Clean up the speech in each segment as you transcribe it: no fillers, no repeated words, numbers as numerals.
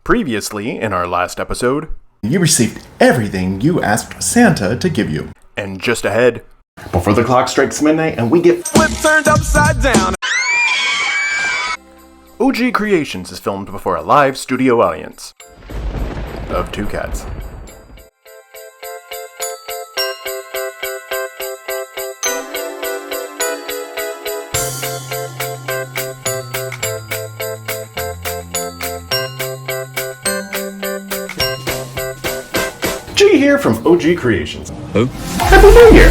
Previously, in our last episode, you received everything you asked Santa to give you. and just ahead, Before the clock strikes midnight and we get Flip turned upside down. OG Creations is filmed before a live studio audience of two cats. G here from OG Creations. Who? Happy New Year!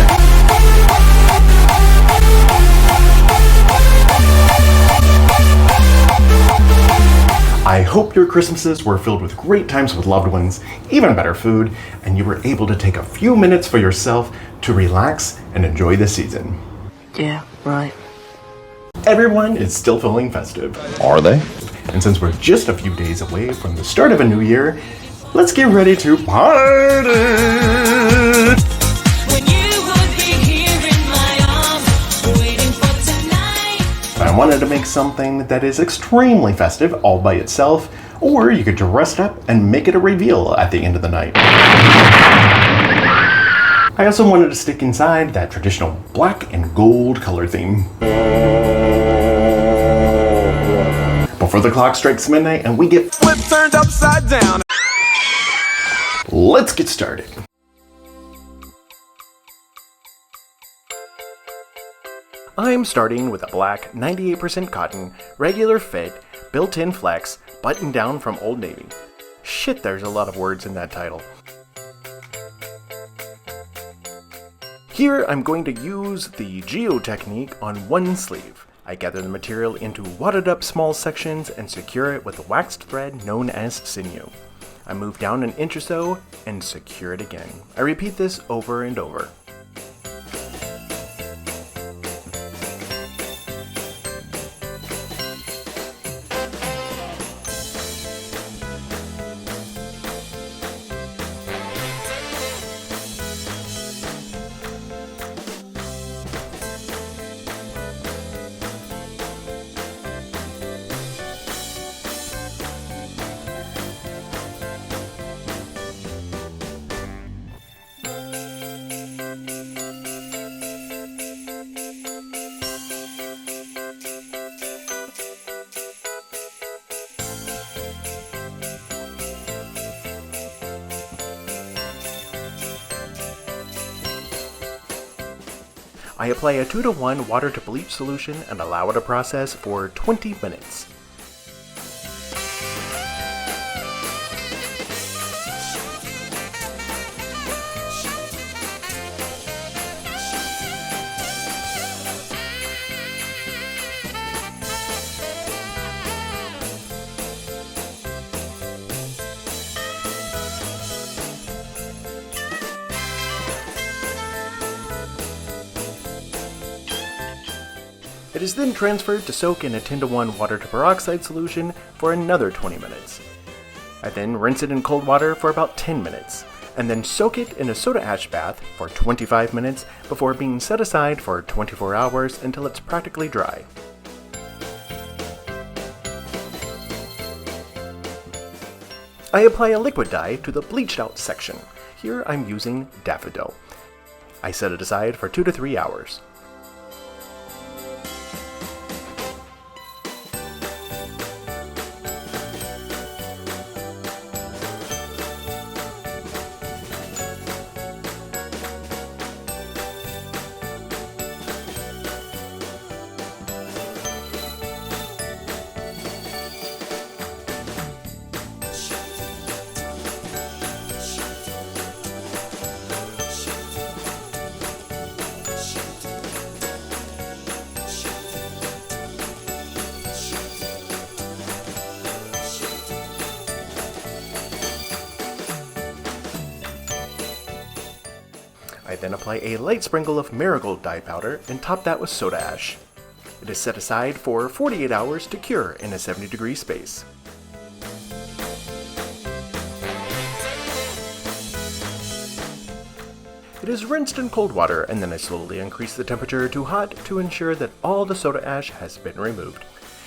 I hope your Christmases were filled with great times with loved ones, even better food, and you were able to take a few minutes for yourself to relax and enjoy the season. Yeah, right. Everyone is still feeling festive. Are they? And since we're just a few days away from the start of a new year, let's get ready to party! When you would be here in my arms, waiting for tonight. I wanted to make something that is extremely festive all by itself, or you could dress it up and make it a reveal at the end of the night. I also wanted to stick inside that traditional black and gold color theme. Before the clock strikes midnight and we get Flip turned upside down. let's get started. I'm starting with a black 98% cotton, regular fit, built-in flex, button down from Old Navy. Shit, there's a lot of words in that title. Here I'm going to use the Geode technique on one sleeve. I gather the material into wadded up small sections and secure it with a waxed thread known as Sinew. I move down an inch or so and secure it again. I repeat this over and over. I apply a 2-to-1 water to bleach solution and allow it to process for 20 minutes. It is then transferred to soak in a 10-to-1 water to peroxide solution for another 20 minutes. I then rinse it in cold water for about 10 minutes, and then soak it in a soda ash bath for 25 minutes before being set aside for 24 hours until it's practically dry. I apply a liquid dye to the bleached out section. Here I'm using Daffodil. I set it aside for 2 to 3 hours. I then apply a light sprinkle of Marigold dye powder and top that with soda ash. It is set aside for 48 hours to cure in a 70-degree space. It is rinsed in cold water, and then I slowly increase the temperature to hot to ensure that all the soda ash has been removed.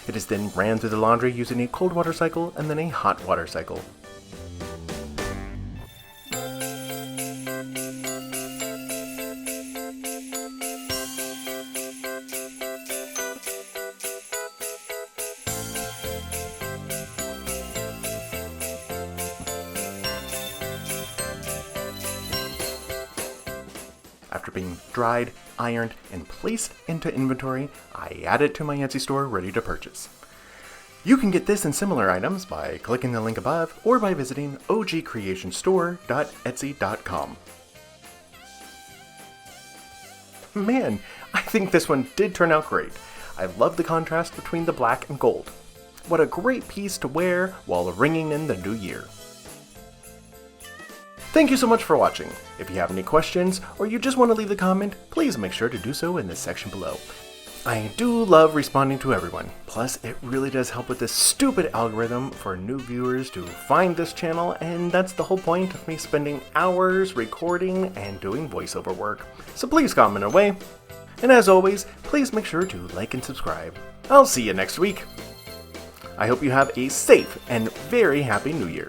It is then ran through the laundry using a cold water cycle and then a hot water cycle. After being dried, ironed, and placed into inventory, I add it to my Etsy store ready to purchase. You can get this and similar items by clicking the link above or by visiting ogcreationstore.etsy.com. Man, I think this one did turn out great. I love the contrast between the black and gold. What a great piece to wear while ringing in the new year. Thank you so much for watching. If you have any questions or you just want to leave a comment, please make sure to do so in the section below. I do love responding to everyone. Plus, it really does help with this stupid algorithm for new viewers to find this channel, and that's the whole point of me spending hours recording and doing voiceover work. So please comment away. And as always, please make sure to like and subscribe. I'll see you next week. I hope you have a safe and very happy New Year.